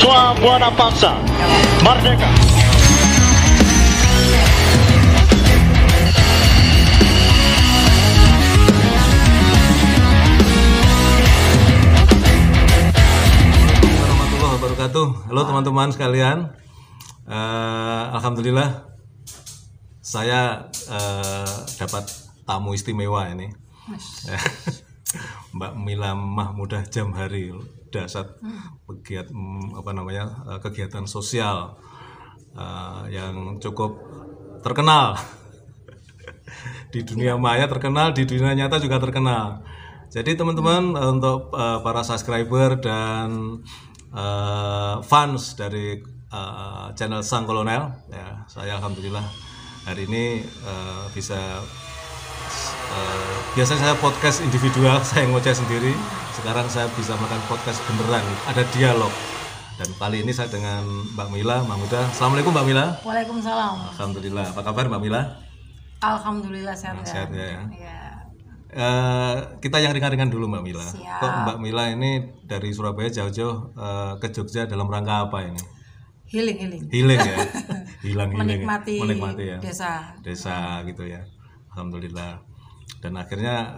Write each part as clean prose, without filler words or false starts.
Mahasiswa Buana Bangsa Merdeka. Warahmatullahi wabarakatuh. Halo teman-teman sekalian. Alhamdulillah saya dapat tamu istimewa ini. Mbak Mila Mahmudah Jamhari, dasar pegiat kegiatan sosial yang cukup terkenal di dunia maya, terkenal di dunia nyata juga terkenal. Jadi teman-teman, untuk para subscriber dan fans dari channel Sang Kolonel, ya, saya alhamdulillah hari ini bisa biasanya saya podcast individual, saya ngoceh sendiri. Sekarang saya bisa melakukan podcast beneran, ada dialog. Dan kali ini saya dengan Mbak Mila Mahmudah. Assalamualaikum Mbak Mila. Waalaikumsalam. Alhamdulillah. Apa kabar Mbak Mila? Alhamdulillah sehat. Sehat ya. Ya. Kita yang ringan-ringan dulu Mbak Mila. Siap. Kok Mbak Mila ini dari Surabaya jauh-jauh ke Jogja dalam rangka apa ini? Healing. Healing ya. Menikmati ya. Desa gitu ya. Alhamdulillah. Dan akhirnya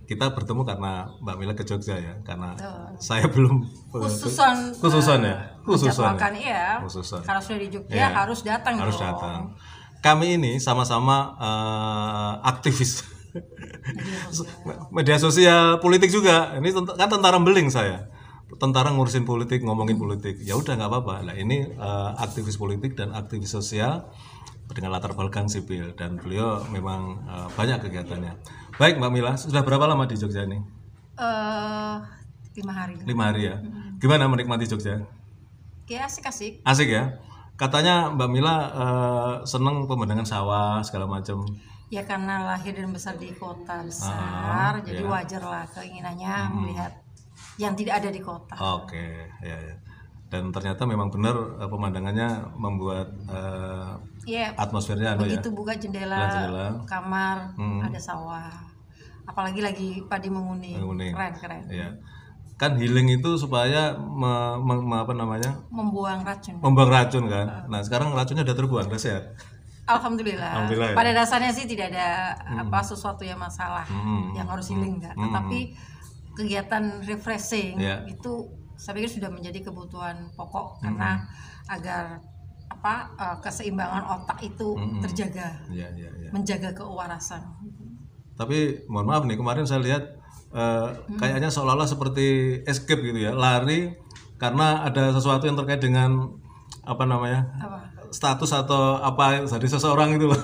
kita bertemu karena Mbak Mila ke Jogja ya, karena saya belum khususan ya. Kalau sudah di Jogja ya, harus datang. Kami ini sama-sama aktivis media sosial politik juga. Ini kan tentara beling saya, tentara ngurusin politik, ngomongin politik. Ya udah nggak apa-apa. Nah ini aktivis politik dan aktivis sosial dengan latar belakang sipil, dan beliau memang banyak kegiatannya. Baik Mbak Mila, sudah berapa lama di Jogja ini? 5 hari. 5 hari ya. Gimana menikmati Jogja? Ya asik. Asik ya. Katanya Mbak Mila seneng pemandangan sawah segala macam. Ya karena lahir dan besar di kota besar, jadi wajar lah keinginannya melihat yang tidak ada di kota. Oke, ya. Dan ternyata memang benar pemandangannya membuat atmosfernya begitu buka jendela kamar ada sawah, apalagi lagi padi menguning. Keren. Ya. Kan healing itu supaya membuang racun kan. Nah sekarang racunnya udah terbuang, udah sehat. Alhamdulillah ya. Pada dasarnya sih tidak ada sesuatu yang masalah yang harus healing enggak, tetapi kegiatan refreshing itu saya pikir sudah menjadi kebutuhan pokok karena agar keseimbangan otak itu terjaga, menjaga kewarasan. Tapi mohon maaf nih, kemarin saya lihat kayaknya seolah-olah seperti escape gitu ya, lari karena ada sesuatu yang terkait dengan status atau apa dari seseorang itu loh.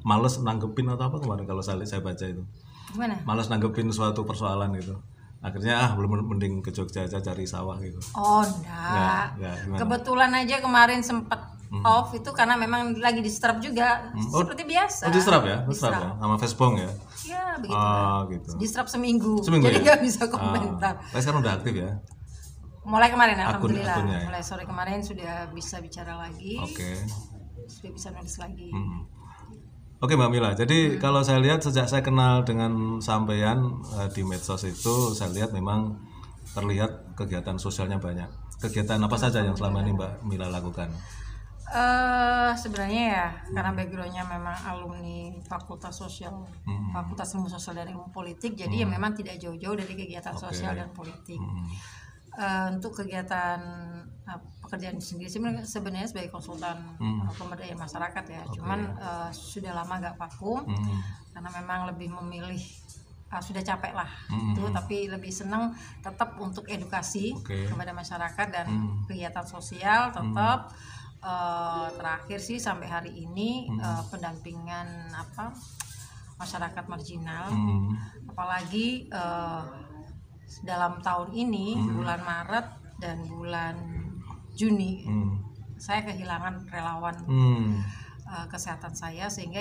Males nanggepin atau apa kemarin kalau saya baca itu. Gimana? Males nanggepin suatu persoalan gitu. Akhirnya belum, mending ke Jogja aja cari sawah gitu. Oh enggak. Kebetulan aja kemarin sempat off itu karena memang lagi diserap juga, seperti biasa. Diserap ya? Diserap ya? Sama Facebong ya? Ya begitu. Gitu. Diserap seminggu jadi nggak bisa komentar. Tapi sekarang udah aktif ya? Mulai kemarin alhamdulillah. Akunnya, ya? Mulai sore kemarin sudah bisa bicara lagi. Oke. Sudah bisa nulis lagi. Oke Mbak Mila, jadi kalau saya lihat sejak saya kenal dengan sampean di medsos itu, saya lihat memang terlihat kegiatan sosialnya banyak. Kegiatan apa saja yang selama ini Mbak Mila lakukan? Sebenarnya ya karena backgroundnya memang alumni Fakultas Sosial, Fakultas Ilmu Sosial dan Ilmu Politik, jadi ya memang tidak jauh-jauh dari kegiatan sosial dan politik. Untuk kegiatan pekerjaan sendiri sebenarnya sebagai konsultan pemberdayaan masyarakat ya, cuman sudah lama nggak vakum karena memang lebih memilih sudah capek lah itu, tapi lebih senang tetap untuk edukasi kepada masyarakat dan kegiatan sosial tetap. Terakhir sih sampai hari ini pendampingan masyarakat marginal, apalagi dalam tahun ini bulan Maret dan bulan Juni saya kehilangan relawan kesehatan saya, sehingga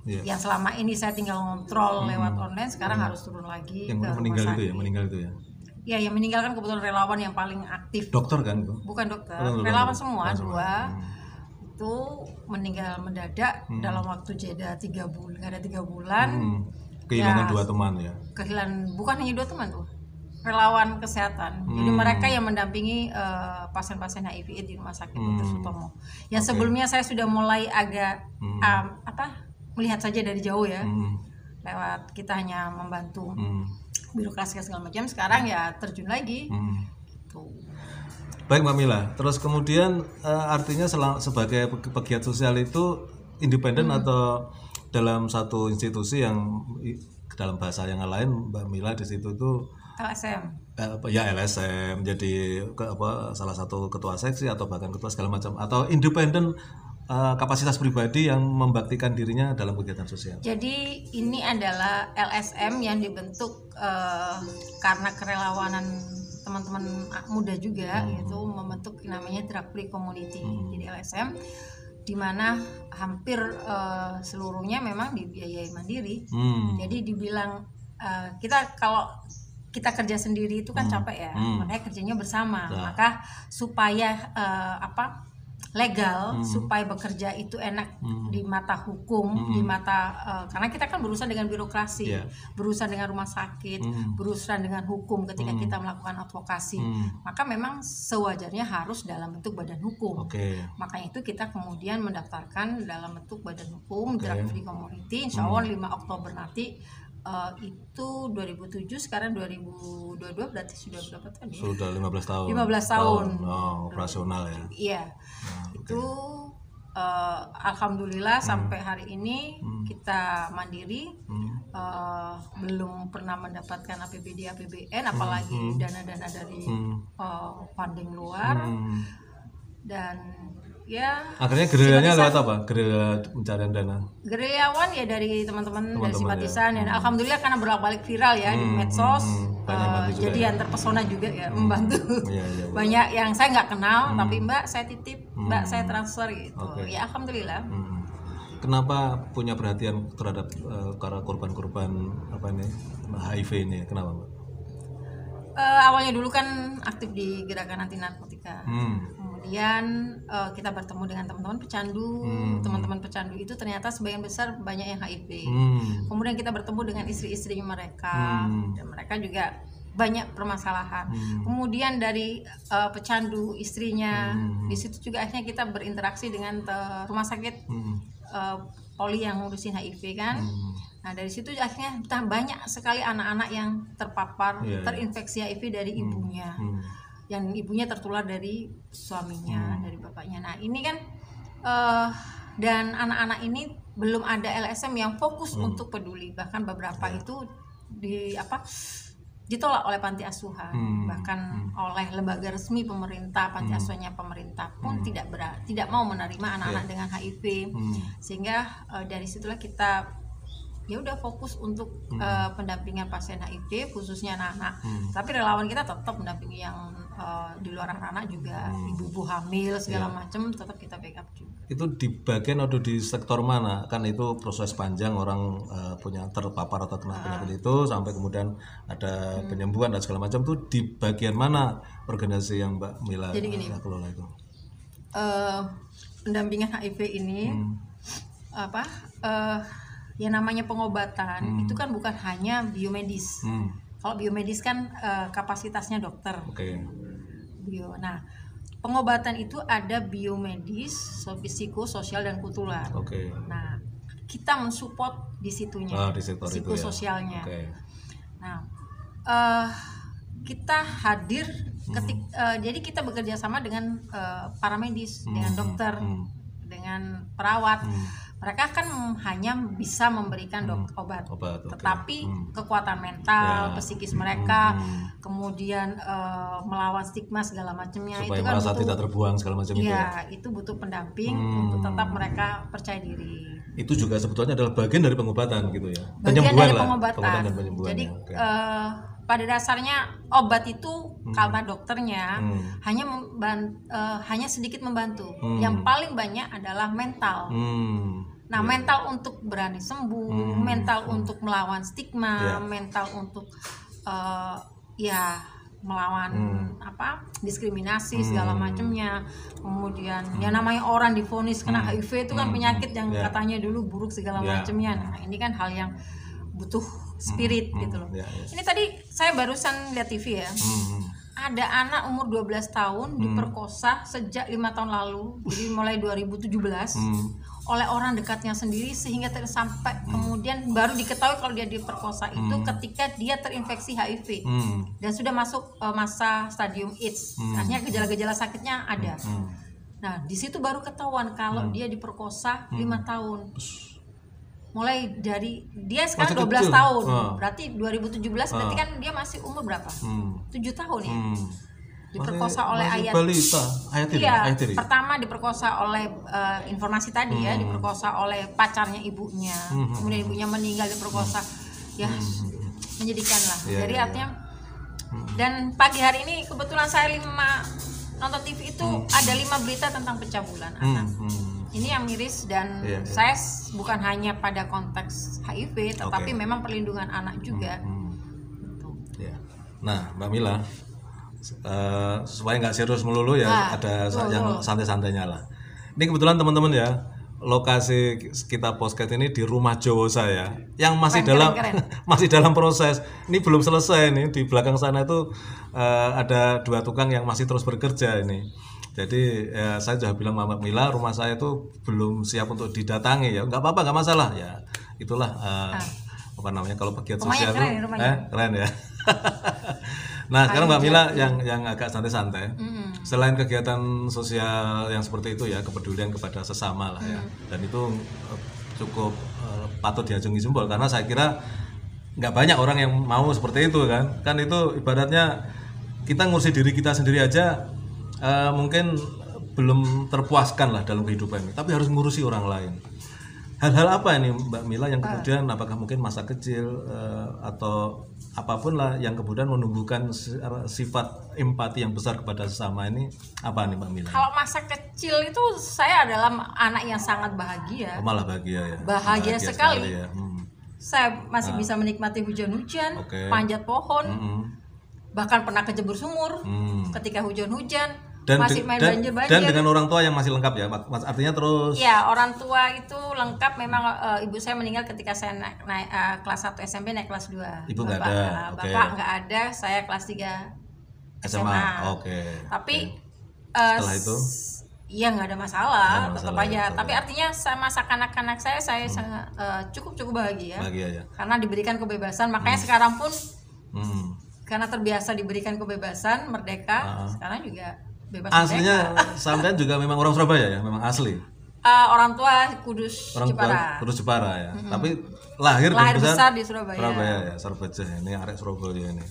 yang selama ini saya tinggal ngontrol lewat online sekarang harus turun lagi yang ke meninggal rumah sakit. meninggal itu ya? Ya, yang meninggalkan kebetulan relawan yang paling aktif. Dokter kan itu? Bukan dokter, relawan semua dua. Itu meninggal mendadak dalam waktu jeda 3 bulan, nggak ada 3 bulan. Kehilangan 2 teman ya? Kehilangan, bukan hanya 2 teman tuh. relawan kesehatan. Jadi mereka yang mendampingi pasien-pasien HIV di Rumah Sakit Dr. Sutomo. Yang sebelumnya saya sudah mulai agak melihat saja dari jauh ya. Lewat kita hanya membantu birokrasi segala macam. Sekarang ya terjun lagi. Tuh. Baik Mbak Mila, terus kemudian artinya sebagai pegiat sosial itu independen atau dalam satu institusi yang dalam bahasa yang lain Mbak Mila di situ tuh LSM. Ya LSM, jadi salah satu ketua seksi atau bahkan ketua segala macam, atau independen kapasitas pribadi yang membaktikan dirinya dalam kegiatan sosial. Jadi ini adalah LSM yang dibentuk karena kerelawanan teman-teman muda juga, yaitu membentuk namanya Drug Free Community. Jadi LSM di mana hampir seluruhnya memang dibiayai mandiri. Jadi dibilang kalau kita kerja sendiri itu kan capek ya, makanya kerjanya bersama. Maka supaya legal, supaya bekerja itu enak di mata hukum, di mata karena kita kan berurusan dengan birokrasi, berurusan dengan rumah sakit, berurusan dengan hukum ketika kita melakukan advokasi. Maka memang sewajarnya harus dalam bentuk badan hukum. Makanya itu kita kemudian mendaftarkan dalam bentuk badan hukum Drug Free Community. Insya Allah 5 Oktober nanti. Itu 2007, sekarang 2022 berarti sudah berapa tahun ya? Sudah 15 tahun. 15 tahun. Operasional ya. Iya. Itu alhamdulillah sampai hari ini kita mandiri, belum pernah mendapatkan APBD APBN, apalagi dana-dana dari funding luar. Dan ya akhirnya gerilyanya lewat apa? Gerilya pencarian dana? Gerilyawan ya dari teman-teman dari simpatisan ya. Alhamdulillah karena bolak-balik viral ya di medsos, jadi yang terpesona juga ya membantu. Banyak yang saya nggak kenal tapi Mbak saya titip, Mbak saya transfer gitu. Ya alhamdulillah. Kenapa punya perhatian terhadap para korban-korban HIV ini? Kenapa Mbak? Awalnya dulu kan aktif di gerakan anti narkotika. Kemudian kita bertemu dengan teman-teman pecandu. Teman-teman pecandu itu ternyata sebagian besar banyak yang HIV. Kemudian kita bertemu dengan istri-istri mereka, dan mereka juga banyak permasalahan. Kemudian dari pecandu istrinya, di situ juga akhirnya kita berinteraksi dengan rumah sakit poli yang ngurusin HIV kan. Nah dari situ akhirnya banyak sekali anak-anak yang terpapar terinfeksi HIV dari ibunya, yang ibunya tertular dari suaminya, dari bapaknya. Nah ini kan dan anak-anak ini belum ada LSM yang fokus untuk peduli, bahkan beberapa itu ditolak oleh panti asuhan, bahkan oleh lembaga resmi pemerintah, panti asuhannya pemerintah pun tidak mau menerima anak-anak dengan HIV, sehingga dari situlah kita ya udah fokus untuk pendampingan pasien HIV khususnya anak-anak. Tapi relawan kita tetap mendampingi yang di luar anak-anak juga, ibu-ibu hamil segala macam tetap kita backup juga. Itu di bagian atau di sektor mana? Kan itu proses panjang orang punya terpapar atau kena penyakit itu sampai kemudian ada penyembuhan dan segala macam, tuh di bagian mana organisasi yang Mbak Mila kelola itu? Pendampingan HIV ini yang namanya pengobatan itu kan bukan hanya biomedis. Kalau biomedis kan kapasitasnya dokter. Nah, pengobatan itu ada biomedis, psikososial dan kultural. Nah, kita mensupport di situnya, di sektor psikososialnya. Itu ya. Nah, kita hadir jadi kita bekerja sama dengan para medis, dengan dokter, dengan perawat. Mereka kan hanya bisa memberikan obat, tetapi kekuatan mental, psikis mereka, kemudian melawan stigma segala macamnya itu kan merasa butuh, tidak terbuang segala macam itu. Itu butuh pendamping untuk tetap mereka percaya diri. Itu juga sebetulnya adalah bagian dari pengobatan gitu ya. Bagian dari pengobatan. Jadi pada dasarnya obat itu kata dokternya hanya sedikit membantu. Yang paling banyak adalah mental. Nah, mental untuk berani sembuh, mental untuk melawan stigma, mental untuk melawan diskriminasi segala macamnya. Kemudian ya namanya orang divonis kena HIV itu kan penyakit yang katanya dulu buruk segala macamnya. Nah, ini kan hal yang butuh spirit gitu loh. Ya, ya. Ini tadi saya barusan lihat TV ya. Ada anak umur 12 tahun diperkosa sejak 5 tahun lalu, jadi mulai 2017 oleh orang dekatnya sendiri, sehingga sampai kemudian baru diketahui kalau dia diperkosa itu ketika dia terinfeksi HIV dan sudah masuk masa stadium AIDS, artinya gejala-gejala sakitnya ada. Nah di situ baru ketahuan kalau dia diperkosa 5 tahun. Mulai dari dia sekarang 12 tahun, berarti 2017 berarti kan dia masih umur berapa? 7 tahun ya. Diperkosa oleh ayah tiri. Iya, pertama diperkosa oleh informasi tadi ya, diperkosa oleh pacarnya ibunya, kemudian ibunya meninggal diperkosa. Ya, menyedihkan lah. Jadi artinya dan pagi hari ini kebetulan saya nonton TV itu ada 5 berita tentang pencabulan anak. Ini yang miris dan saya bukan hanya pada konteks HIV tetapi memang perlindungan anak juga. Nah, Mbak Mila, supaya nggak serius melulu ya, ada yang santai-santainya lah. Ini kebetulan teman-teman ya, lokasi kita podcast ini di rumah Jowo saya yang masih masih dalam proses. Ini belum selesai nih, di belakang sana itu ada 2 tukang yang masih terus bekerja ini. Jadi saya sudah bilang Mbak Mila, rumah saya itu belum siap untuk didatangi ya. Nggak apa-apa, nggak masalah ya. Itulah apa namanya kalau pegiat sosial itu keren ya. Nah sekarang Mbak Mila yang agak santai-santai. Selain kegiatan sosial yang seperti itu ya, kepedulian kepada sesama lah ya. Dan itu cukup patut diacungi jempol karena saya kira nggak banyak orang yang mau seperti itu kan. Kan itu ibaratnya kita ngurusi diri kita sendiri aja mungkin belum terpuaskan lah dalam kehidupan ini, tapi harus ngurusi orang lain. Hal-hal apa ini Mbak Mila yang kemudian apakah mungkin masa kecil atau apapun lah yang kemudian menumbuhkan sifat empati yang besar kepada sesama ini, apa nih Mbak Mila? Kalau masa kecil itu saya adalah anak yang sangat bahagia. Malah bahagia ya. Bahagia sekali ya. Saya masih bisa menikmati hujan-hujan, panjat pohon, bahkan pernah kejebur sumur ketika hujan-hujan. Masih main banjir-banjir. Dan dengan orang tua yang masih lengkap ya, artinya terus. Ya, orang tua itu lengkap. Memang ibu saya meninggal ketika saya naik kelas 1 SMP, naik kelas 2. Ibu nggak ada. Bapak nggak ada. Saya kelas 3 SMA. Tapi setelah itu? Iya nggak ada masalah, tetap aja. Tapi artinya masa kanak-kanak saya cukup bahagia. Bahagia ya. Karena diberikan kebebasan. Makanya sekarang pun karena terbiasa diberikan kebebasan, merdeka. Sekarang juga bebas. Aslinya sampean juga memang orang Surabaya ya, memang asli. Orang tua Kudus Jepara. Kudus Jepara ya. Tapi lahir besar di Surabaya. Surabaya ya, Surabaya ini arek Surabaya ini.